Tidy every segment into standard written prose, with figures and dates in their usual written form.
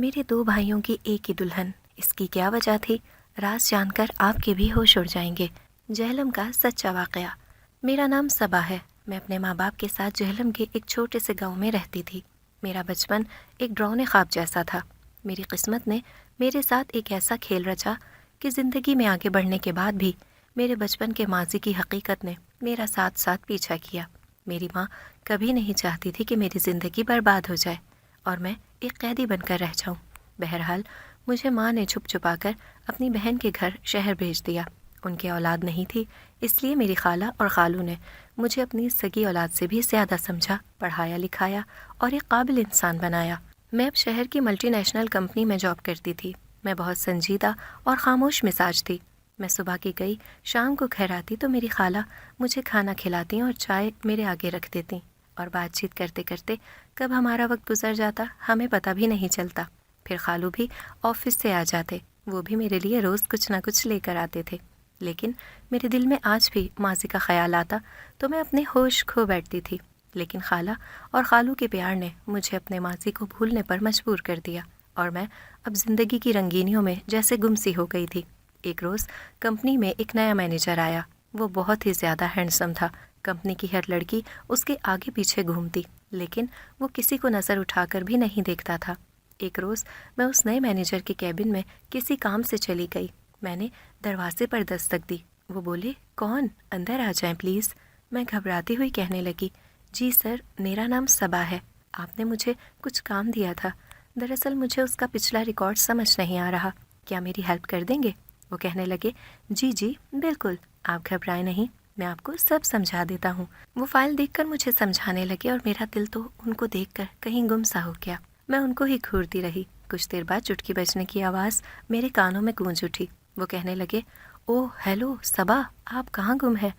میرے 2 بھائیوں کی ایک ہی دلہن، اس کی کیا وجہ تھی؟ راز جان کر آپ کے بھی ہوش اڑ جائیں گے۔ جہلم کا سچا واقعہ۔ میرا نام صبا ہے۔ میں اپنے ماں باپ کے ساتھ جہلم کے ایک چھوٹے سے گاؤں میں رہتی تھی۔ میرا بچپن ایک ڈراؤنے خواب جیسا تھا۔ میری قسمت نے میرے ساتھ ایک ایسا کھیل رچا کہ زندگی میں آگے بڑھنے کے بعد بھی میرے بچپن کے ماضی کی حقیقت نے میرا ساتھ پیچھا کیا۔ میری ماں کبھی نہیں چاہتی تھی کہ میری زندگی برباد ہو جائے اور میں ایک قیدی بن کر رہ جاؤں۔ بہرحال مجھے ماں نے چھپا کر اپنی بہن کے گھر شہر بھیج دیا۔ ان کی اولاد نہیں تھی، اس لیے میری خالہ اور خالو نے مجھے اپنی سگی اولاد سے بھی زیادہ سمجھا، پڑھایا لکھایا اور ایک قابل انسان بنایا۔ میں اب شہر کی ملٹی نیشنل کمپنی میں جاب کرتی تھی۔ میں بہت سنجیدہ اور خاموش مزاج تھی۔ میں صبح کی گئی، شام کو گھر آتی تو میری خالہ مجھے کھانا کھلاتی اور چائے میرے آگے رکھ دیتی، اور بات چیت کرتے کرتے کب ہمارا وقت گزر جاتا ہمیں پتہ بھی نہیں چلتا۔ پھر خالو بھی آفس سے آ جاتے، وہ بھی میرے لیے روز کچھ نہ کچھ لے کر آتے تھے۔ لیکن میرے دل میں آج بھی ماضی کا خیال آتا تو میں اپنے ہوش کھو بیٹھتی تھی۔ لیکن خالہ اور خالو کے پیار نے مجھے اپنے ماضی کو بھولنے پر مجبور کر دیا، اور میں اب زندگی کی رنگینیوں میں جیسے گم سی ہو گئی تھی۔ ایک روز کمپنی میں ایک نیا مینیجر آیا۔ وہ بہت ہی زیادہ ہینڈسم تھا۔ کمپنی کی ہر لڑکی اس کے آگے پیچھے گھومتی، لیکن وہ کسی کو نظر اٹھا کر بھی نہیں دیکھتا تھا۔ ایک روز میں اس نئے مینیجر کے کیبن میں کسی کام سے چلی گئی۔ میں نے دروازے پر دستک دی۔ وہ بولے، کون؟ اندر آ جائیں پلیز۔ میں گھبراتی ہوئی کہنے لگی، جی سر، میرا نام صبا ہے، آپ نے مجھے کچھ کام دیا تھا۔ دراصل مجھے اس کا پچھلا ریکارڈ سمجھ نہیں آ رہا، کیا میری ہیلپ کر دیں گے؟ وہ کہنے لگے، جی جی بالکل، آپ گھبرائیں نہیں، میں آپ کو سب سمجھا دیتا ہوں۔ وہ فائل دیکھ کر مجھے سمجھانے لگے اور میرا دل تو ان کو دیکھ کر کہیں گم سا ہو گیا۔ میں ان کو ہی گھورتی رہی۔ کچھ دیر بعد چٹکی بجنے کی آواز میرے کانوں میں گونج اٹھی۔ وہ کہنے لگے، اوہ ہیلو صبا، آپ کہاں گم ہیں؟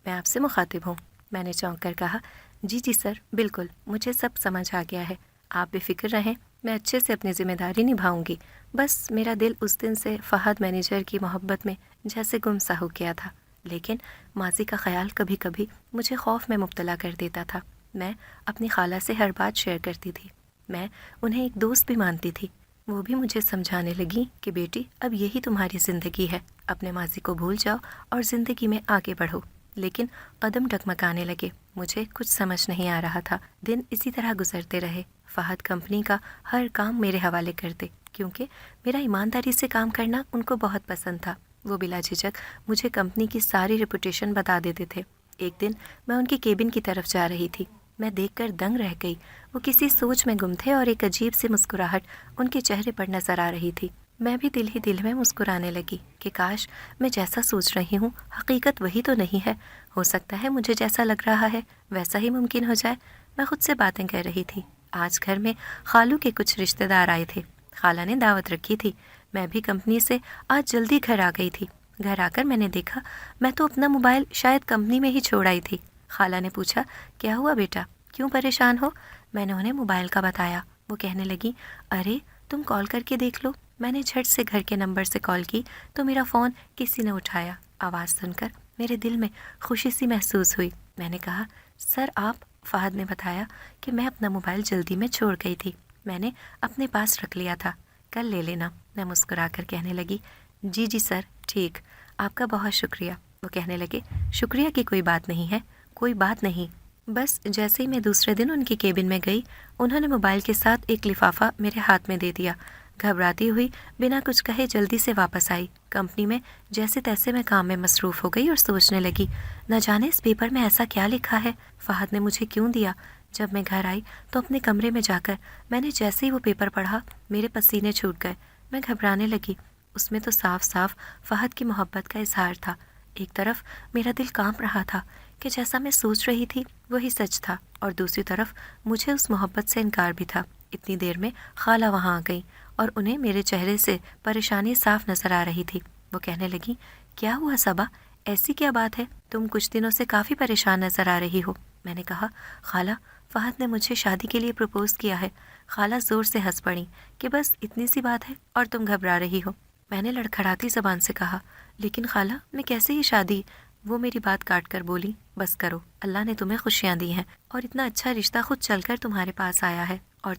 میں آپ سے مخاطب ہوں۔ میں نے چونک کر کہا، جی جی سر، بالکل، مجھے سب سمجھ آ گیا ہے، آپ بے فکر رہیں، میں اچھے سے اپنی ذمہ داری نبھاؤں گی۔ بس میرا دل اس دن سے فہد مینیجر کی محبت میں جیسے گم سا ہو گیا تھا، لیکن ماضی کا خیال کبھی کبھی مجھے خوف میں مبتلا کر دیتا تھا۔ میں اپنی خالہ سے ہر بات شیئر کرتی تھی۔ میں انہیں ایک دوست بھی مانتی تھی۔ وہ بھی مجھے سمجھانے لگی کہ بیٹی، اب یہی تمہاری زندگی ہے، اپنے ماضی کو بھول جاؤ اور زندگی میں آگے بڑھو۔ لیکن قدم ڈگمگانے لگے۔ مجھے کچھ سمجھ نہیں آ رہا تھا۔ دن اسی طرح گزرتے رہے۔ فہد کمپنی کا ہر کام میرے حوالے کرتے، کیونکہ میرا ایمانداری سے کام کرنا ان کو بہت پسند تھا۔ وہ بلا جھجک مجھے کمپنی کی ساری ریپوٹیشن بتا دیتے تھے۔ ایک دن میں ان کی کیبن کی طرف جا رہی تھی۔ میں دیکھ کر دنگ رہ گئی۔ وہ کسی سوچ میں گم تھے اور ایک عجیب سی مسکراہٹ ان کے چہرے پر نظر آ رہی تھی۔ میں بھی دل ہی دل میں مسکرانے لگی کہ کاش میں جیسا سوچ رہی ہوں حقیقت وہی تو نہیں ہے۔ ہو سکتا ہے مجھے جیسا لگ رہا ہے ویسا ہی ممکن ہو جائے۔ میں خود سے باتیں کر رہی تھی۔ آج گھر میں خالو کے کچھ رشتہ دار آئے تھے۔ خالہ نے دعوت رکھی تھی۔ میں بھی کمپنی سے آج جلدی گھر آ گئی تھی۔ گھر آ کر میں نے دیکھا میں تو اپنا موبائل شاید کمپنی میں ہی چھوڑ آئی تھی۔ خالہ نے پوچھا، کیا ہوا بیٹا، کیوں پریشان ہو؟ میں نے انہیں موبائل کا بتایا۔ وہ کہنے لگی، ارے تم کال کر کے دیکھ لو۔ میں نے جھٹ سے گھر کے نمبر سے کال کی تو میرا فون کسی نے اٹھایا۔ آواز سن کر میرے دل میں خوشی سی محسوس ہوئی۔ میں نے کہا، سر آپ؟ فہد نے بتایا کہ میں اپنا موبائل جلدی میں چھوڑ گئی تھی، میں نے اپنے پاس رکھ لیا تھا، کل لے لینا۔ میں مسکرا کر کہنے لگی، جی جی سر، ٹھیک، آپ کا بہت شکریہ۔ وہ کہنے لگے، شکریہ کی کوئی بات نہیں ہے، کوئی بات نہیں۔ بس جیسے ہی میں دوسرے دن ان کی کیبن میں گئی، انہوں نے موبائل کے ساتھ ایک لفافہ میرے ہاتھ میں دے دیا۔ گھبراتی ہوئی بنا کچھ کہے جلدی سے واپس آئی۔ کمپنی میں جیسے تیسے میں کام میں مصروف ہو گئی اور سوچنے لگی، نہ جانے اس پیپر میں ایسا کیا لکھا ہے، فہد نے مجھے کیوں دیا۔ جب میں گھر آئی تو اپنے کمرے میں جا کر میں نے جیسے ہی وہ پیپر پڑھا، میرے پسینے چھوٹ گئے۔ میں گھبرانے لگی۔ اس میں تو صاف صاف فہد کی محبت کا اظہار تھا۔ ایک طرف میرا دل کانپ رہا تھا کہ جیسا میں سوچ رہی تھی وہی سچ تھا، اور دوسری طرف مجھے اس محبت سے انکار بھی تھا۔ اتنی دیر میں خالہ وہاں آ گئی اور انہیں میرے چہرے سے پریشانی صاف نظر آ رہی تھی۔ وہ کہنے لگی، کیا ہوا صبا، ایسی کیا بات ہے، تم کچھ دنوں سے کافی پریشان نظر آ رہی ہو۔ میں نے کہا، خالہ فہد نے مجھے شادی کے لیے پرپوز کیا ہے۔ خالہ زور سے ہنس پڑی کہ بس اتنی سی بات ہے اور تم گھبرا رہی ہو۔ میں نے لڑکھڑاتی زبان سے کہا، لیکن خالہ میں کیسے یہ شادی؟ وہ میری بات کاٹ کر بولی، بس کرو، اللہ نے تمہیں خوشیاں دی ہیں اور اتنا اچھا رشتہ خود چل کر تمہارے پاس آیا ہے، اور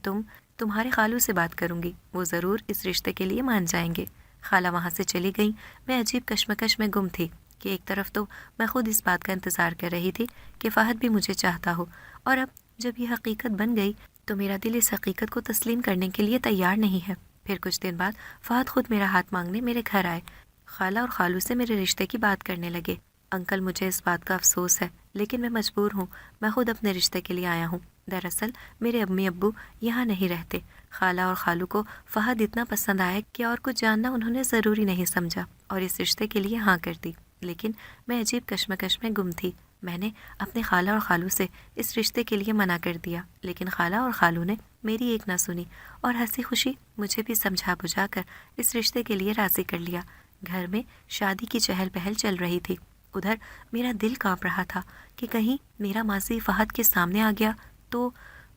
تمہارے خالو سے بات کروں گی، وہ ضرور اس رشتے کے لیے مان جائیں گے۔ خالہ وہاں سے چلی گئیں۔ میں عجیب کشمکش میں گم تھی کہ ایک طرف تو میں خود اس بات کا انتظار کر رہی تھی کہ فہد بھی مجھے چاہتا ہو، اور اب جب یہ حقیقت بن گئی تو میرا دل اس حقیقت کو تسلیم کرنے کے لیے تیار نہیں ہے۔ پھر کچھ دن بعد فہد خود میرا ہاتھ مانگنے میرے گھر آئے۔ خالہ اور خالو سے میرے رشتے کی بات کرنے لگے۔ انکل، مجھے اس بات کا افسوس ہے لیکن میں مجبور ہوں، میں خود اپنے رشتے کے لیے آیا ہوں۔ دراصل میرے امی ابو یہاں نہیں رہتے۔ خالہ اور خالو کو فہد اتنا پسند آیا کہ اور کچھ جاننا انہوں نے ضروری نہیں سمجھا اور اس رشتے کے لیے ہاں کر دی۔ لیکن میں عجیب کشمکش میں گم تھی۔ میں نے اپنے خالہ اور خالو سے اس رشتے کے لیے منع کر دیا، لیکن خالہ اور خالو نے میری ایک نہ سنی اور ہنسی خوشی مجھے بھی سمجھا بجھا کر اس رشتے کے لیے راضی کر لیا۔ گھر میں شادی کی چہل پہل چل رہی تھی۔ ادھر میرا دل کانپ رہا تھا کہ کہیں میرا ماضی فہد کے سامنے آ گیا تو۔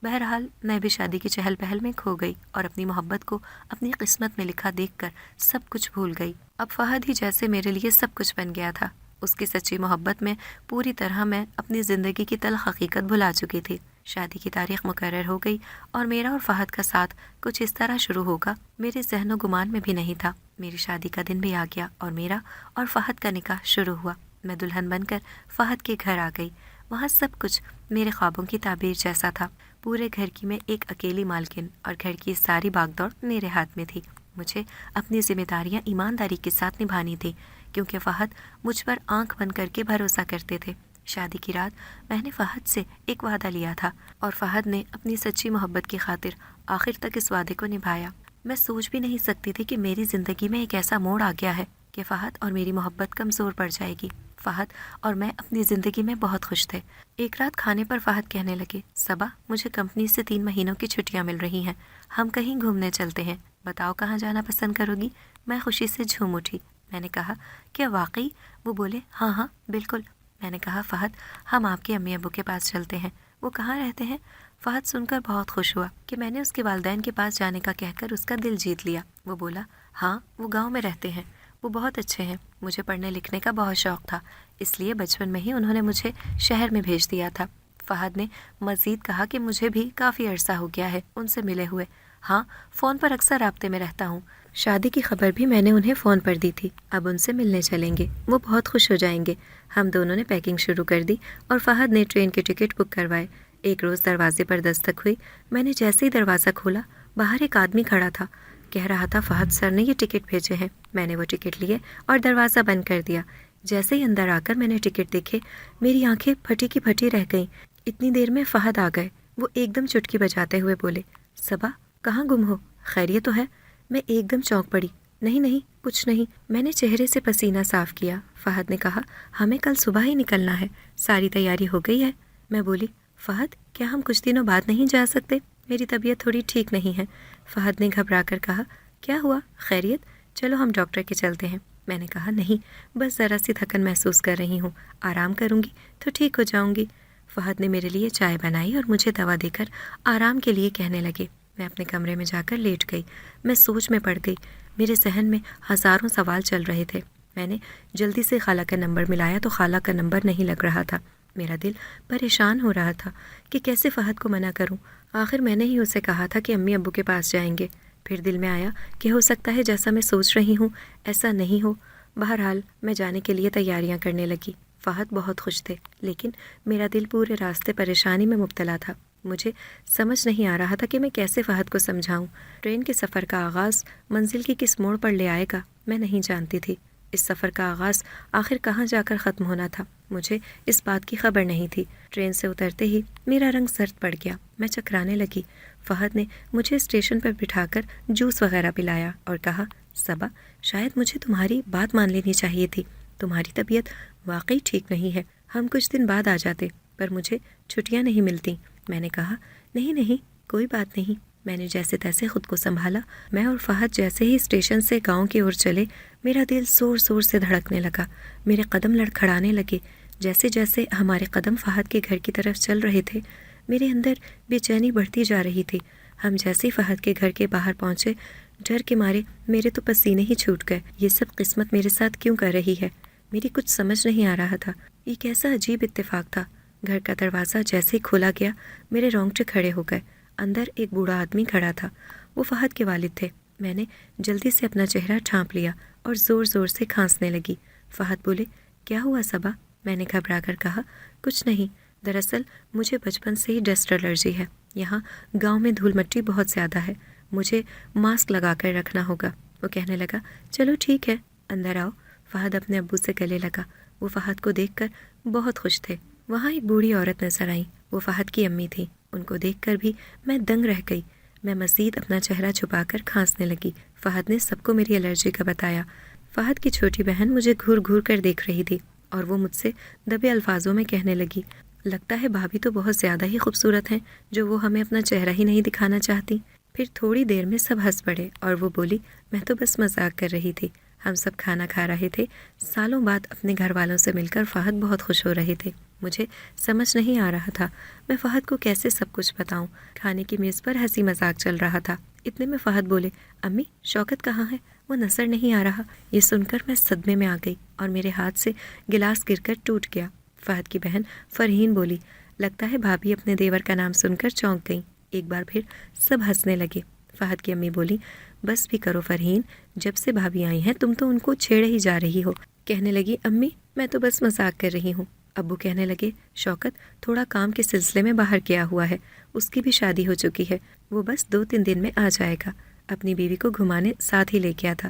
بہرحال میں بھی شادی کی چہل پہل میں کھو گئی اور اپنی محبت کو اپنی قسمت میں لکھا دیکھ کر سب کچھ بھول گئی۔ اب فہد ہی جیسے میرے لیے سب کچھ بن گیا تھا۔ اس کی سچی محبت میں پوری طرح میں اپنی زندگی کی تلخ حقیقت بھلا چکی تھی۔ شادی کی تاریخ مقرر ہو گئی اور میرا اور فہد کا ساتھ کچھ اس طرح شروع ہوگا میرے ذہن و گمان میں بھی نہیں تھا۔ میری شادی کا دن بھی آ گیا اور میرا اور فہد کا نکاح شروع ہوا۔ میں دلہن بن کر فہد کے گھر آ گئی۔ وہاں سب کچھ میرے خوابوں کی تعبیر جیسا تھا۔ پورے گھر کی میں ایک اکیلی مالکن اور گھر کی ساری باغ دوڑ میرے ہاتھ میں تھی۔ مجھے اپنی ذمہ داریاں ایمانداری کے ساتھ نبھانی تھی کیونکہ فہد مجھ پر آنکھ بند کر کے بھروسہ کرتے تھے۔ شادی کی رات میں نے فہد سے ایک وعدہ لیا تھا اور فہد نے اپنی سچی محبت کی خاطر آخر تک اس وعدے کو نبھایا۔ میں سوچ بھی نہیں سکتی تھی کہ میری زندگی میں ایک ایسا موڑ آ گیا ہے کہ فہد اور میری محبت کمزور پڑ جائے گی۔ فہد اور میں اپنی زندگی میں بہت خوش تھے۔ ایک رات کھانے پر فہد کہنے لگے، صبا، مجھے کمپنی سے 3 مہینوں کی چھٹیاں مل رہی ہیں، ہم کہیں گھومنے چلتے ہیں، بتاؤ کہاں جانا پسند کرو گی؟ میں خوشی سے جھوم اٹھی۔ میں نے کہا، کیا واقعی؟ وہ بولے، ہاں ہاں بالکل۔ میں نے کہا، فہد، ہم آپ کے امی ابو کے پاس چلتے ہیں، وہ کہاں رہتے ہیں؟ فہد سن کر بہت خوش ہوا کہ میں نے اس کے والدین کے پاس جانے کا کہہ کر اس کا دل جیت لیا۔ وہ بولا، ہاں وہ گاؤں میں رہتے ہیں، وہ بہت اچھے ہیں، مجھے پڑھنے لکھنے کا بہت شوق تھا، اس لیے بچپن میں ہی انہوں نے مجھے شہر میں بھیج دیا تھا۔ فہد نے مزید کہا کہ مجھے بھی کافی عرصہ ہو گیا ہے ان سے ملے ہوئے، ہاں فون پر اکثر رابطے میں رہتا ہوں، شادی کی خبر بھی میں نے انہیں فون پر دی تھی، اب ان سے ملنے چلیں گے، وہ بہت خوش ہو جائیں گے۔ ہم دونوں نے پیکنگ شروع کر دی اور فہد نے ٹرین کی ٹکٹ بک کروائے۔ ایک روز دروازے پر دستک ہوئی، میں نے جیسے ہی دروازہ کھولا باہر ایک آدمی کھڑا تھا، کہہ رہا تھا، فہد سر نے یہ ٹکٹ بھیجے ہیں۔ میں نے وہ ٹکٹ لیے اور دروازہ بند کر دیا۔ جیسے ہی اندر آ کر میں نے ٹکٹ دیکھے، میری آنکھیں پھٹی کی پھٹی رہ گئیں۔ اتنی دیر میں فہد آ گئے۔ وہ ایک دم چٹکی بجاتے ہوئے بولے، صبا، کہاں گم ہو؟ خیریت تو ہے؟ میں ایک دم چونک پڑی۔ نہیں نہیں، کچھ نہیں۔ میں نے چہرے سے پسینہ صاف کیا۔ فہد نے کہا، ہمیں کل صبح ہی نکلنا ہے، ساری تیاری ہو گئی ہے؟ میں بولی، فہد، کیا ہم کچھ دنوں بعد نہیں جا سکتے؟ میری طبیعت تھوڑی ٹھیک نہیں ہے۔ فہد نے گھبرا کر کہا، کیا ہوا؟ خیریت؟ چلو ہم ڈاکٹر کے چلتے ہیں۔ میں نے کہا، نہیں، بس ذرا سی تھکن محسوس کر رہی ہوں، آرام کروں گی تو ٹھیک ہو جاؤں گی۔ فہد نے میرے لیے چائے بنائی اور مجھے دوا دے کر آرام کے لیے کہنے لگے۔ میں اپنے کمرے میں جا کر لیٹ گئی۔ میں سوچ میں پڑ گئی، میرے ذہن میں ہزاروں سوال چل رہے تھے۔ میں نے جلدی سے خالہ کا نمبر ملایا تو خالہ کا نمبر نہیں لگ رہا تھا۔ میرا دل پریشان ہو رہا تھا کہ کیسے فہد کو منع کروں۔ آخر میں نے ہی اسے کہا تھا کہ امی ابو کے پاس جائیں گے۔ پھر دل میں آیا کہ ہو سکتا ہے جیسا میں سوچ رہی ہوں ایسا نہیں ہو۔ بہرحال میں جانے کے لیے تیاریاں کرنے لگی۔ فہد بہت خوش تھے لیکن میرا دل پورے راستے پریشانی میں مبتلا تھا۔ مجھے سمجھ نہیں آ رہا تھا کہ میں کیسے فہد کو سمجھاؤں۔ ٹرین کے سفر کا آغاز منزل کی کس موڑ پر لے آئے گا میں نہیں جانتی تھی۔ اس سفر کا آغاز آخر کہاں جا کر ختم ہونا تھا مجھے اس بات کی خبر نہیں تھی۔ ٹرین سے اترتے ہی میرا رنگ سرد پڑ گیا، میں چکرانے لگی۔ فہد نے مجھے اسٹیشن پر بٹھا کر جوس وغیرہ پلایا اور کہا، صبا، شاید مجھے تمہاری بات مان لینی چاہیے تھی، تمہاری طبیعت واقعی ٹھیک نہیں ہے، ہم کچھ دن بعد آ جاتے، پر مجھے چھٹیاں نہیں ملتی۔ میں نے کہا، نہیں نہیں، کوئی بات نہیں۔ میں نے جیسے تیسے خود کو سنبھالا۔ میں اور فہد جیسے ہی اسٹیشن سے گاؤں کی اور چلے، میرا دل زور زور سے دھڑکنے لگا، میرے قدم لڑکھڑانے لگے۔ جیسے جیسے ہمارے قدم فہد کے گھر کی طرف چل رہے تھے، میرے اندر بے چینی بڑھتی جا رہی تھی۔ ہم جیسے ہی فہد کے گھر کے باہر پہنچے، ڈر کے مارے میرے تو پسینے ہی چھوٹ گئے۔ یہ سب قسمت میرے ساتھ کیوں کر رہی ہے؟ میری کچھ سمجھ نہیں آ رہا تھا۔ یہ کیسا عجیب اتفاق تھا۔ گھر کا دروازہ جیسے ہی کھولا گیا، میرے رونگٹے کھڑے ہو گئے۔ اندر ایک بوڑھا آدمی کھڑا تھا۔ وہ فہد کے والد تھے۔ میں نے جلدی سے اپنا چہرہ ڈھانپ لیا اور زور زور سے کھانسنے لگی۔ فہد بولے، کیا ہوا صبا؟ میں نے گھبرا کر کہا، کچھ نہیں، دراصل مجھے بچپن سے ہی ڈسٹ الرجی ہے۔ یہاں گاؤں میں دھول مٹی بہت زیادہ ہے، مجھے ماسک لگا کر رکھنا ہوگا۔ وہ کہنے لگا، چلو ٹھیک ہے، اندر آؤ۔ فہد اپنے ابو سے گلے لگا۔ وہ فہد کو دیکھ کر بہت خوش تھے۔ وہاں ایک بوڑھی عورت نظر آئیں۔ وہ فہد کی امی تھی۔ ان کو دیکھ کر بھی میں دنگ رہ گئی۔ میں مزید اپنا چہرہ چھپا کر کھانسنے لگی۔ فہد نے سب کو میری الرجی کا بتایا۔ فہد کی چھوٹی بہن مجھے گھور گھور کر دیکھ رہی تھی اور وہ مجھ سے دبے الفاظوں میں کہنے لگی، لگتا ہے بھابھی تو بہت زیادہ ہی خوبصورت ہیں جو وہ ہمیں اپنا چہرہ ہی نہیں دکھانا چاہتی۔ پھر تھوڑی دیر میں سب ہنس پڑے اور وہ بولی، میں تو بس مذاق کر رہی تھی۔ ہم سب کھانا کھا رہے تھے۔ سالوں بعد اپنے گھر والوں سے مل کر فہد بہت خوش ہو رہے تھے۔ مجھے سمجھ نہیں آ رہا تھا میں فہد کو کیسے سب کچھ بتاؤں۔ کھانے کی میز پر ہنسی مذاق چل رہا تھا۔ اتنے میں فہد بولے، امی شوکت کہاں ہے؟ وہ نظر نہیں آ رہا۔ یہ سن کر میں صدمے میں آ گئی اور میرے ہاتھ سے گلاس گر کر ٹوٹ گیا۔ فہد کی بہن فرحین بولی، لگتا ہے بھابھی اپنے دیور کا نام سن کر چونک گئیں۔ ایک بار پھر سب ہنسنے لگے۔ فہد کی امی بولی، بس بھی کرو فرحین، جب سے بھابھی آئی ہیں تم تو ان کو چھیڑے ہی جا رہی ہو۔ کہنے لگی، امی میں تو بس مذاق کر رہی ہوں۔ ابو کہنے لگے، شوکت تھوڑا کام کے سلسلے میں باہر گیا ہوا ہے، اس کی بھی شادی ہو چکی ہے، وہ بس 2-3 دن میں آ جائے گا۔ اپنی بیوی کو گھمانے ساتھ ہی لے گیا تھا۔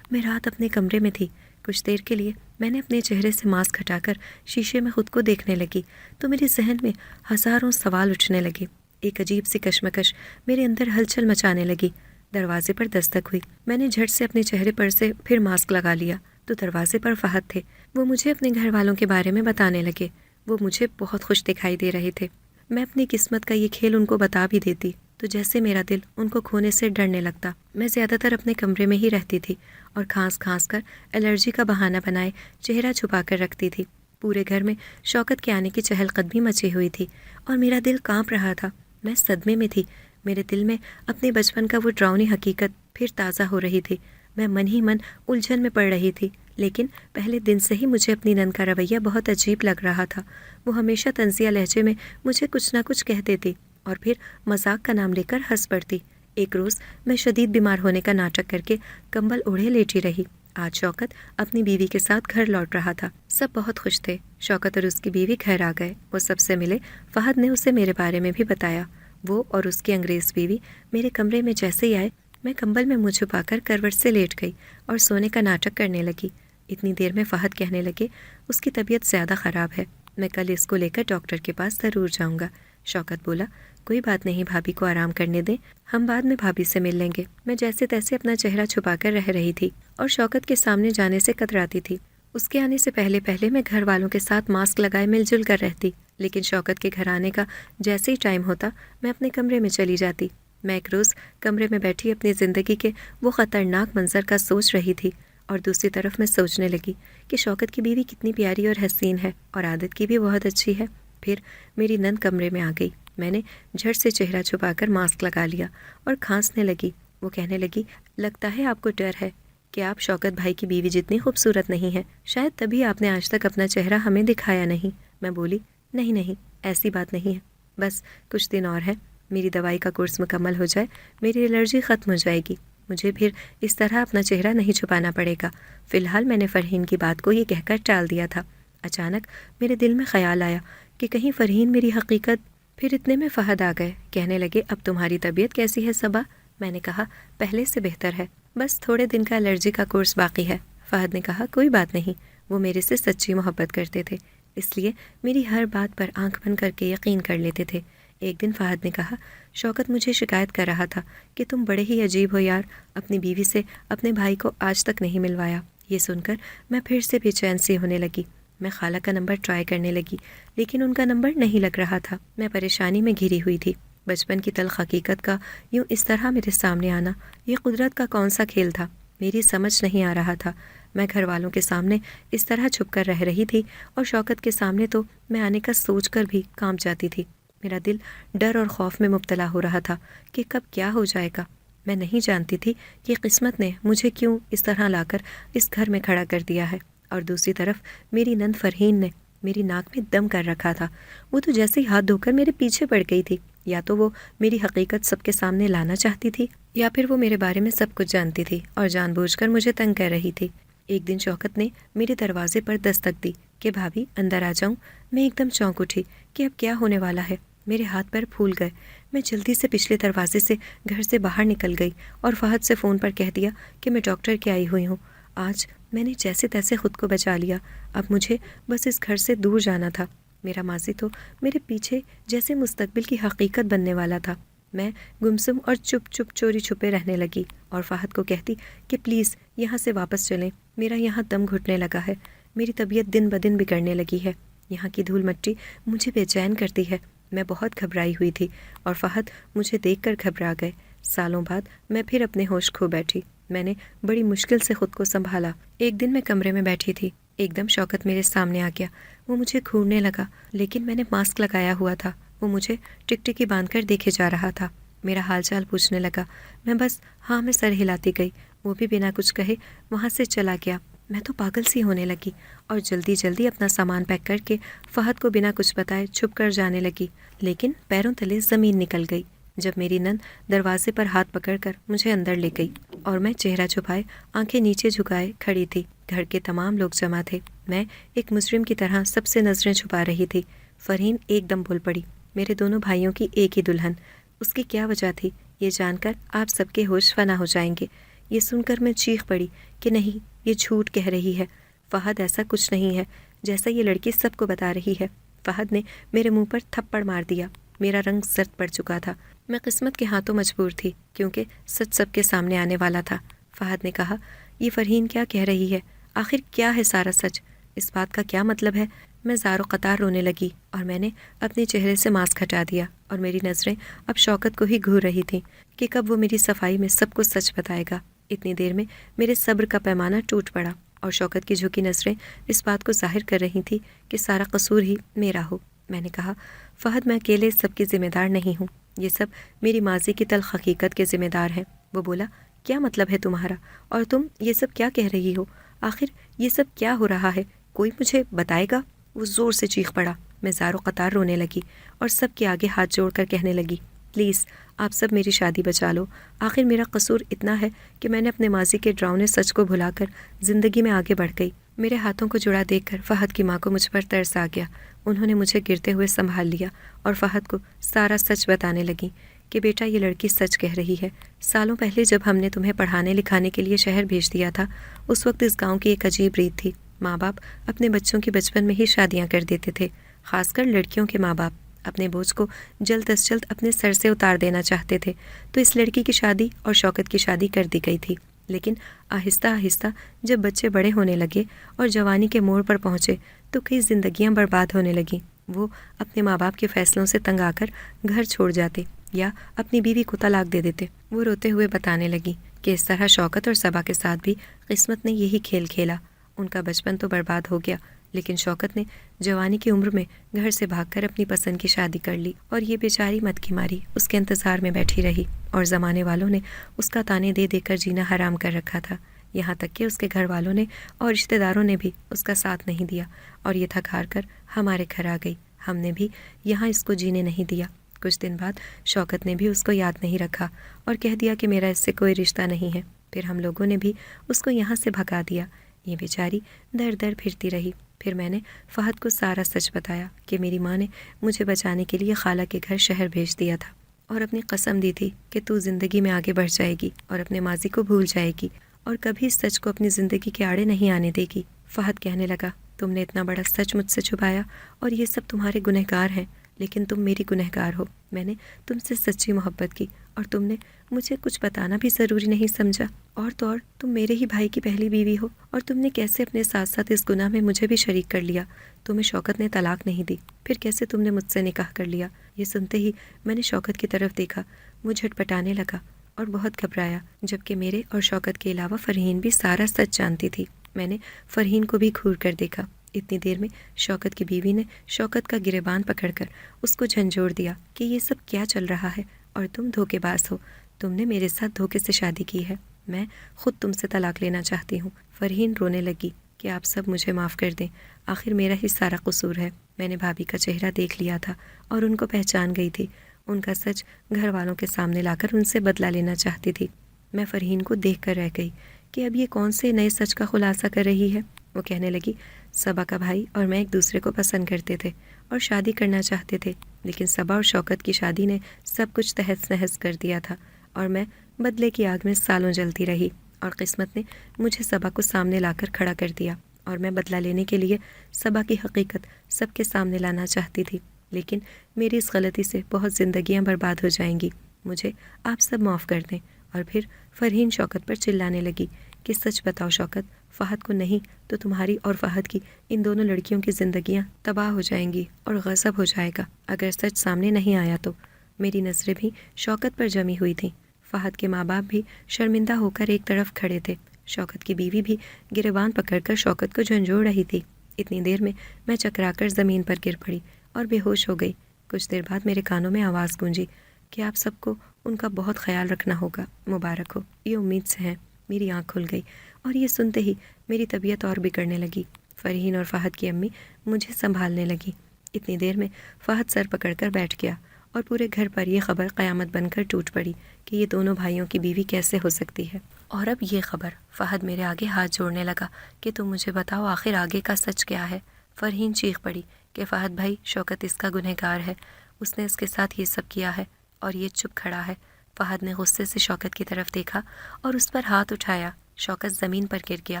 میں رات اپنے کمرے میں تھی۔ کچھ دیر کے لیے میں نے اپنے چہرے سے ماسک ہٹا کر شیشے میں خود کو دیکھنے لگی تو میرے ذہن میں ہزاروں سوال اٹھنے لگے۔ ایک عجیب سی کشمکش میرے اندر ہلچل مچانے لگی۔ دروازے پر دستک ہوئی۔ میں نے جھٹ سے اپنے چہرے پر سے پھر ماسک لگا لیا تو دروازے پر فہد تھے۔ وہ مجھے اپنے گھر والوں کے بارے میں بتانے لگے۔ وہ مجھے بہت خوش دکھائی دے رہے تھے۔ میں اپنی قسمت کا یہ کھیل ان کو بتا بھی دیتی تو جیسے میرا دل ان کو کھونے سے ڈرنے لگتا۔ میں زیادہ تر اپنے کمرے میں ہی رہتی تھی اور کھانس کھانس کر الرجی کا بہانہ بنائے چہرہ چھپا کر رکھتی تھی۔ پورے گھر میں شوکت کے آنے کی چہل قدمی مچی ہوئی تھی اور میرا دل کانپ رہا تھا۔ میں صدمے میں تھی۔ میرے دل میں اپنے بچپن کا وہ ڈراؤنی حقیقت پھر تازہ ہو رہی تھی۔ میں من ہی من الجھن میں پڑ رہی تھی، لیکن پہلے دن سے ہی مجھے اپنی نند کا رویہ بہت عجیب لگ رہا تھا۔ وہ ہمیشہ طنزیہ لہجے میں مجھے کچھ نہ کچھ کہہ دیتی اور پھر مذاق کا نام لے کر ہنس پڑتی۔ ایک روز میں شدید بیمار ہونے کا ناٹک کر کے کمبل اوڑھے لیٹی رہی۔ آج شوکت اپنی بیوی کے ساتھ گھر لوٹ رہا تھا۔ سب بہت خوش تھے۔ شوکت اور اس کی بیوی گھر آ گئے۔ وہ سب سے ملے۔ فہد نے اسے میرے بارے میں بھی بتایا۔ وہ اور اس کی انگریز بیوی میرے کمرے میں جیسے ہی آئے، میں کمبل میں منہ چھپا کر کروٹ سے لیٹ گئی اور سونے کا ناٹک کرنے لگی۔ اتنی دیر میں فہد کہنے لگے، اس کی طبیعت زیادہ خراب ہے، میں کل اس کو لے کر ڈاکٹر کے پاس ضرور جاؤں گا۔ شوکت بولا، کوئی بات نہیں، بھابھی کو آرام کرنے دیں، ہم بعد میں بھابھی سے مل لیں گے۔ میں جیسے تیسے اپنا چہرہ چھپا کر رہ رہی تھی اور شوکت کے سامنے جانے سے کتراتی تھی۔ اس کے آنے سے پہلے پہلے میں گھر والوں کے ساتھ ماسک لگائے مل جل کر رہتی، لیکن شوکت کے گھر آنے کا جیسے ہی ٹائم ہوتا میں اپنے کمرے میں چلی جاتی۔ میں ایک روز کمرے میں بیٹھی اپنی زندگی کے وہ خطرناک منظر کا سوچ رہی تھی اور دوسری طرف میں سوچنے لگی کہ شوکت کی بیوی کتنی پیاری اور حسین ہے اور عادت کی بھی بہت اچھی ہے۔ پھر میری نند کمرے میں آ گئی۔ میں نے جھٹ سے چہرہ چھپا کر ماسک لگا لیا اور کھانسنے لگی۔ وہ کہنے لگی، لگتا ہے آپ کو ڈر ہے کہ آپ شوکت بھائی کی بیوی جتنی خوبصورت نہیں ہے، شاید تبھی آپ نے آج تک اپنا چہرہ ہمیں دکھایا نہیں۔ میں بولی، نہیں، ایسی بات نہیں ہے، بس کچھ دن اور ہے، میری دوائی کا کورس مکمل ہو جائے، میری الرجی ختم ہو جائے گی، مجھے پھر اس طرح اپنا چہرہ نہیں چھپانا پڑے گا۔ فی الحال میں نے فرحین کی بات کو یہ کہہ کر ٹال دیا تھا۔ اچانک میرے دل میں خیال آیا کہ کہیں فرحین میری حقیقت۔ پھر اتنے میں فہد آ گئے۔ کہنے لگے، اب تمہاری طبیعت کیسی ہے صبا؟ میں نے کہا، پہلے سے بہتر ہے، بس تھوڑے دن کا الرجی کا کورس باقی ہے۔ فہد نے کہا، کوئی بات نہیں، وہ میرے سے سچی محبت کرتے تھے، اس لیے میری ہر بات پر آنکھ بند کر کے یقین کر لیتے تھے۔ ایک دن فہد نے کہا، شوکت مجھے شکایت کر رہا تھا کہ تم بڑے ہی عجیب ہو یار، اپنی بیوی سے اپنے بھائی کو آج تک نہیں ملوایا۔ یہ سن کر میں پھر سے بے چین سی ہونے لگی۔ میں خالہ کا نمبر ٹرائی کرنے لگی، لیکن ان کا نمبر نہیں لگ رہا تھا۔ میں پریشانی میں گھری ہوئی تھی۔ بچپن کی تلخ حقیقت کا یوں اس طرح میرے سامنے آنا، یہ قدرت کا کون سا کھیل تھا، میری سمجھ نہیں آ رہا تھا۔ میں گھر والوں کے سامنے اس طرح چھپ کر رہ رہی تھی اور شوکت کے سامنے تو میں آنے کا سوچ کر بھی کانپ جاتی تھی۔ میرا دل ڈر اور خوف میں مبتلا ہو رہا تھا کہ کب کیا ہو جائے گا۔ میں نہیں جانتی تھی کہ قسمت نے مجھے کیوں اس طرح لا کر اس گھر میں کھڑا کر دیا ہے، اور دوسری طرف میری نند فرحین نے میری ناک میں دم کر رکھا تھا۔ وہ تو جیسے ہی ہاتھ دھو کر میرے پیچھے پڑ گئی تھی۔ یا تو وہ میری حقیقت سب کے سامنے لانا چاہتی تھی یا پھر وہ میرے بارے میں سب کچھ جانتی تھی اور جان بوجھ کر مجھے تنگ کر رہی تھی۔ ایک دن شوکت نے میرے دروازے پر دستک دی کہ بھابھی اندر آ جاؤں۔ میں ایک دم چونک اٹھی کہ اب کیا ہونے والا ہے۔ میرے ہاتھ پیر پھول گئے۔ میں جلدی سے پچھلے دروازے سے گھر سے باہر نکل گئی اور فہد سے فون پر کہہ دیا کہ میں ڈاکٹر کے آئی ہوئی ہوں۔ آج میں نے جیسے تیسے خود کو بچا لیا۔ اب مجھے بس اس گھر سے دور جانا تھا۔ میرا ماضی تو میرے پیچھے جیسے مستقبل کی حقیقت بننے والا تھا۔ میں گمسم اور چپ چپ چوری چھپے رہنے لگی اور فہد کو کہتی کہ پلیز یہاں سے واپس چلیں، میرا یہاں دم گھٹنے لگا ہے، میری طبیعت دن بدن بگڑنے لگی ہے، یہاں کی دھول مٹی مجھے بے چین کرتی ہے۔ میں بہت گھبرائی ہوئی تھی اور فہد مجھے دیکھ کر گھبرا گئے۔ سالوں بعد میں پھر اپنے ہوش کھو بیٹھی۔ میں نے بڑی مشکل سے خود کو سنبھالا۔ ایک دن میں کمرے میں بیٹھی تھی، ایک دم شوکت میرے سامنے آ گیا۔ وہ مجھے گھورنے لگا، لیکن میں نے ماسک لگایا ہوا تھا۔ وہ مجھے ٹکٹکی باندھ کر دیکھے جا رہا تھا، میرا حال چال پوچھنے لگا۔ میں بس ہاں میں سر ہلاتی گئی۔ وہ بھی بنا کچھ کہے وہاں سے چلا گیا۔ میں تو پاگل سی ہونے لگی اور جلدی جلدی اپنا سامان پیک کر کے فہد کو بنا کچھ بتائے چھپ کر جانے لگی، لیکن پیروں تلے زمین نکل گئی جب میری نند دروازے پر ہاتھ پکڑ کر مجھے اندر لے گئی اور میں چہرہ چھپائے آنکھیں نیچے جھکائے کھڑی تھی۔ گھر کے تمام لوگ جمع تھے۔ میں ایک مجرم کی طرح سب سے نظریں چھپا رہی تھی۔ فرحین ایک دم بول پڑی، میرے دونوں بھائیوں کی ایک ہی دلہن، اس کی کیا وجہ تھی؟ یہ جان کر آپ سب کے ہوش فنا ہو جائیں گے۔ یہ سن کر میں چیخ پڑی کہ نہیں، یہ جھوٹ کہہ رہی ہے، فہد ایسا کچھ نہیں ہے جیسا یہ لڑکی سب کو بتا رہی ہے۔ فہد نے میرے منہ پر تھپڑ مار دیا۔ میرا رنگ زرد پڑ چکا تھا۔ میں قسمت کے ہاتھوں مجبور تھی کیونکہ سچ سب کے سامنے آنے والا تھا۔ فہد نے کہا، یہ فرحین کیا کہہ رہی ہے؟ آخر کیا ہے سارا سچ؟ اس بات کا کیا مطلب ہے؟ میں زار و قطار رونے لگی اور میں نے اپنے چہرے سے ماسک ہٹا دیا اور میری نظریں اب شوکت کو ہی گھور رہی تھیں کہ کب وہ میری صفائی میں سب کو سچ بتائے گا۔ اتنی دیر میں میرے صبر کا پیمانہ ٹوٹ پڑا اور شوکت کی جھکی نظریں اس بات کو ظاہر کر رہی تھی کہ سارا قصور ہی میرا ہو۔ میں نے کہا، فہد میں اکیلے سب کی ذمہ دار نہیں ہوں، یہ سب میری ماضی کی تلخ حقیقت کے ذمہ دار ہیں۔ وہ بولا، کیا مطلب ہے تمہارا؟ اور تم یہ سب کیا کہہ رہی ہو؟ آخر یہ سب کیا ہو رہا ہے؟ کوئی مجھے بتائے گا؟ وہ زور سے چیخ پڑا۔ میں زار و قطار رونے لگی اور سب کے آگے ہاتھ جوڑ کر کہنے لگی، پلیز آپ سب میری شادی بچا لو۔ آخر میرا قصور اتنا ہے کہ میں نے اپنے ماضی کے ڈراؤنے سچ کو بھلا کر زندگی میں آگے بڑھ گئی۔ میرے ہاتھوں کو جڑا دیکھ کر فہد کی ماں کو مجھ پر ترس آ گیا۔ انہوں نے مجھے گرتے ہوئے سنبھال لیا اور فہد کو سارا سچ بتانے لگی کہ بیٹا یہ لڑکی سچ کہہ رہی ہے۔ سالوں پہلے جب ہم نے تمہیں پڑھانے لکھانے کے لیے شہر بھیج دیا تھا، اس وقت اس گاؤں کی ایک عجیب ریت تھی۔ ماں باپ اپنے بچوں کی بچپن میں ہی شادیاں کر دیتے تھے، خاص کر لڑکیوں کے ماں باپ اپنے بوجھ کو جلد از جلد اپنے سر سے اتار دینا چاہتے تھے۔ تو اس لڑکی کی شادی اور شوکت کی شادی کر دی گئی تھی، لیکن آہستہ آہستہ جب بچے بڑے ہونے لگے اور جوانی کے موڑ پر پہنچے تو کئی زندگیاں برباد ہونے لگیں۔ وہ اپنے ماں باپ کے فیصلوں سے تنگ آ کر گھر چھوڑ جاتے یا اپنی بیوی کو طلاق دے دیتے۔ وہ روتے ہوئے بتانے لگی کہ اس طرح شوکت اور صبا کے ساتھ بھی قسمت نے یہی کھیل کھیلا۔ ان کا بچپن تو برباد ہو گیا، لیکن شوکت نے جوانی کی عمر میں گھر سے بھاگ کر اپنی پسند کی شادی کر لی اور یہ بیچاری مت کی ماری اس کے انتظار میں بیٹھی رہی اور زمانے والوں نے اس کا تانے دے دے کر جینا حرام کر رکھا تھا، یہاں تک کہ اس کے گھر والوں نے اور رشتہ داروں نے بھی اس کا ساتھ نہیں دیا اور یہ تھک ہار کر ہمارے گھر آ گئی۔ ہم نے بھی یہاں اس کو جینے نہیں دیا۔ کچھ دن بعد شوکت نے بھی اس کو یاد نہیں رکھا اور کہہ دیا کہ میرا اس سے کوئی رشتہ نہیں ہے۔ پھر ہم لوگوں نے بھی اس کو یہاں سے بھگا دیا۔ یہ بیچاری در در پھرتی رہی۔ پھر میں نے فہد کو سارا سچ بتایا کہ میری ماں نے مجھے بچانے کے لیے خالہ کے گھر شہر بھیج دیا تھا اور اپنی قسم دی تھی کہ تو زندگی میں آگے بڑھ جائے گی اور اپنے ماضی کو بھول جائے گی اور کبھی اس سچ کو اپنی زندگی کے آڑے نہیں آنے دے گی۔ فہد کہنے لگا، تم نے اتنا بڑا سچ مجھ سے چھپایا اور یہ سب تمہارے گنہگار ہیں، لیکن تم میری گنہگار ہو۔ میں نے تم سے سچی محبت کی اور تم نے مجھے کچھ بتانا بھی ضروری نہیں سمجھا، اور تو اور تم میرے ہی بھائی کی پہلی بیوی ہو اور تم نے کیسے اپنے ساتھ ساتھ اس گناہ میں مجھے بھی شریک کر لیا۔ تمہیں شوکت نے طلاق نہیں دی، پھر کیسے تم نے مجھ سے نکاح کر لیا؟ یہ سنتے ہی میں نے شوکت کی طرف دیکھا، وہ جھٹپٹانے لگا اور بہت گھبرایا، جبکہ میرے اور شوکت کے علاوہ فرحین بھی سارا سچ جانتی تھی۔ میں نے فرحین کو بھی گھور کر دیکھا۔ اتنی دیر میں شوکت کی بیوی نے شوکت کا گریبان پکڑ کر اس کو جھنجھوڑ دیا کہ یہ سب کیا چل رہا ہے اور تم دھوکے باز ہو، تم نے میرے ساتھ دھوکے سے شادی کی ہے، میں خود تم سے طلاق لینا چاہتی ہوں۔ فرحین رونے لگی کہ آپ سب مجھے معاف کر دیں، آخر میرا ہی سارا قصور ہے۔ میں نے بھابھی کا چہرہ دیکھ لیا تھا اور ان کو پہچان گئی تھی۔ ان کا سچ گھر والوں کے سامنے لا کر ان سے بدلہ لینا چاہتی تھی۔ میں فرحین کو دیکھ کر رہ گئی کہ اب یہ کون سے نئے سچ کا خلاصہ کر رہی ہے۔ وہ کہنے لگی، صبا کا بھائی اور میں ایک دوسرے کو پسند کرتے تھے اور شادی کرنا چاہتے تھے، لیکن صبا اور شوکت کی شادی نے سب کچھ تہس نہس کر دیا تھا اور میں بدلے کی آگ میں سالوں جلتی رہی، اور قسمت نے مجھے صبا کو سامنے لا کر کھڑا کر دیا، اور میں بدلہ لینے کے لیے صبا کی حقیقت سب کے سامنے لانا چاہتی تھی، لیکن میری اس غلطی سے بہت زندگیاں برباد ہو جائیں گی، مجھے آپ سب معاف کر دیں۔ اور پھر فرحین شوکت پر چلانے لگی کہ سچ بتاؤ شوکت، فہد کو نہیں تو تمہاری اور فہد کی ان دونوں لڑکیوں کی زندگیاں تباہ ہو جائیں گی اور غصب ہو جائے گا اگر سچ سامنے نہیں آیا تو۔ میری نظریں بھی شوکت پر جمی ہوئی تھیں۔ فہد کے ماں باپ بھی شرمندہ ہو کر ایک طرف کھڑے تھے، شوکت کی بیوی بھی گریبان پکڑ کر شوکت کو جھنجھوڑ رہی تھی۔ اتنی دیر میں چکرا کر زمین پر گر پڑی اور بے ہوش ہو گئی۔ کچھ دیر بعد میرے کانوں میں آواز گونجی کہ آپ سب کو ان کا بہت خیال رکھنا ہوگا، مبارک ہو، یہ امید سے ہیں۔ میری آنکھ کھل گئی اور یہ سنتے ہی میری طبیعت اور بگڑنے لگی۔ فرحین اور فہد کی امی مجھے سنبھالنے لگی۔ اتنی دیر میں فہد سر پکڑ کر بیٹھ گیا اور پورے گھر پر یہ خبر قیامت بن کر ٹوٹ پڑی کہ یہ دونوں بھائیوں کی بیوی کیسے ہو سکتی ہے۔ اور اب یہ خبر، فہد میرے آگے ہاتھ جوڑنے لگا کہ تم مجھے بتاؤ آخر آگے کا سچ کیا ہے۔ فرحین چیخ پڑی کہ فہد بھائی، شوکت اس کا گنہگار ہے، اس نے اس کے ساتھ یہ سب کیا ہے اور یہ چپ کھڑا ہے۔ فہد نے غصے سے شوکت کی طرف دیکھا اور اس پر ہاتھ اٹھایا۔ شوکت زمین پر گر گیا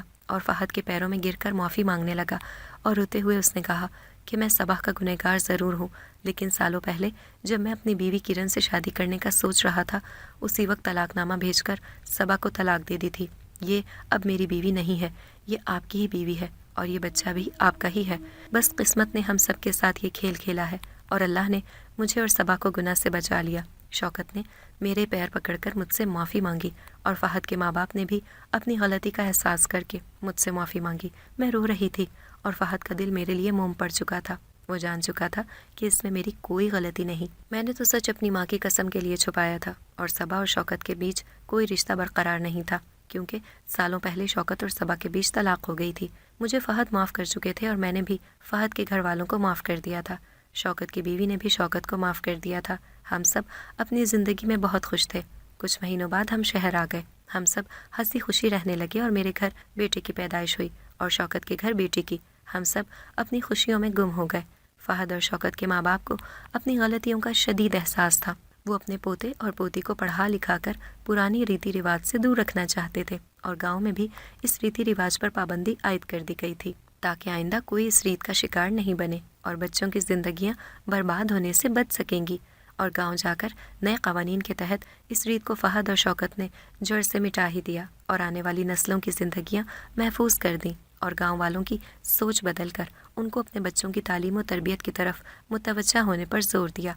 اور فہد کے پیروں میں گر کر معافی مانگنے لگا، اور روتے ہوئے اس نے کہا کہ میں صبا کا گنہگار ضرور ہوں، لیکن سالوں پہلے جب میں اپنی بیوی کرن سے شادی کرنے کا سوچ رہا تھا، اسی وقت طلاق نامہ بھیج کر صبا کو طلاق دے دی تھی۔ یہ اب میری بیوی نہیں ہے، یہ آپ کی ہی بیوی ہے، اور یہ بچہ بھی آپ کا ہی ہے۔ بس قسمت نے ہم سب کے ساتھ یہ کھیل کھیلا ہے اور اللہ نے مجھے اور صبا کو گناہ سے بچا لیا۔ شوکت نے میرے پیر پکڑ کر مجھ سے معافی مانگی اور فہد کے ماں باپ نے بھی اپنی غلطی کا احساس کر کے مجھ سے معافی مانگی۔ میں رو رہی تھی اور فہد کا دل میرے لیے موم پڑ چکا تھا۔ وہ جان چکا تھا کہ اس میں میری کوئی غلطی نہیں۔ میں نے تو سچ اپنی ماں کی قسم کے لیے چھپایا تھا، اور صبا اور شوکت کے بیچ کوئی رشتہ برقرار نہیں تھا، کیونکہ سالوں پہلے شوکت اور صبا کے بیچ طلاق ہو گئی تھی۔ مجھے فہد معاف کر چکے تھے اور میں نے بھی فہد کے گھر والوں کو معاف کر دیا تھا۔ شوکت کی بیوی نے بھی شوکت کو معاف کر دیا تھا۔ ہم سب اپنی زندگی میں بہت خوش تھے۔ کچھ مہینوں بعد ہم شہر آ گئے۔ ہم سب ہنسی خوشی رہنے لگے اور میرے گھر بیٹے کی پیدائش ہوئی اور شوکت کے گھر بیٹی کی۔ ہم سب اپنی خوشیوں میں گم ہو گئے۔ فہد اور شوکت کے ماں باپ کو اپنی غلطیوں کا شدید احساس تھا۔ وہ اپنے پوتے اور پوتی کو پڑھا لکھا کر پرانی ریتی رواج سے دور رکھنا چاہتے تھے، اور گاؤں میں بھی اس ریتی رواج پر پابندی عائد کر دی گئی تھی تاکہ آئندہ کوئی اس ریت کا شکار نہیں بنے اور بچوں کی زندگیاں برباد ہونے سے بچ سکیں گی۔ اور گاؤں جا کر نئے قوانین کے تحت اس ریت کو فہد اور شوکت نے جڑ سے مٹا ہی دیا اور آنے والی نسلوں کی زندگیاں محفوظ کر دیں، اور گاؤں والوں کی سوچ بدل کر ان کو اپنے بچوں کی تعلیم و تربیت کی طرف متوجہ ہونے پر زور دیا۔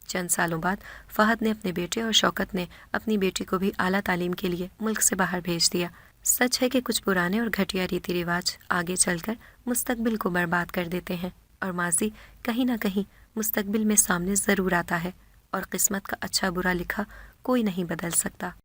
چند سالوں بعد فہد نے اپنے بیٹے اور شوکت نے اپنی بیٹی کو بھی اعلیٰ تعلیم کے لیے ملک سے باہر بھیج دیا۔ سچ ہے کہ کچھ پرانے اور گھٹیا ریتی رواج آگے چل کر مستقبل کو برباد کر دیتے ہیں، اور ماضی کہیں نہ کہیں مستقبل میں سامنے ضرور آتا ہے، اور قسمت کا اچھا برا لکھا کوئی نہیں بدل سکتا۔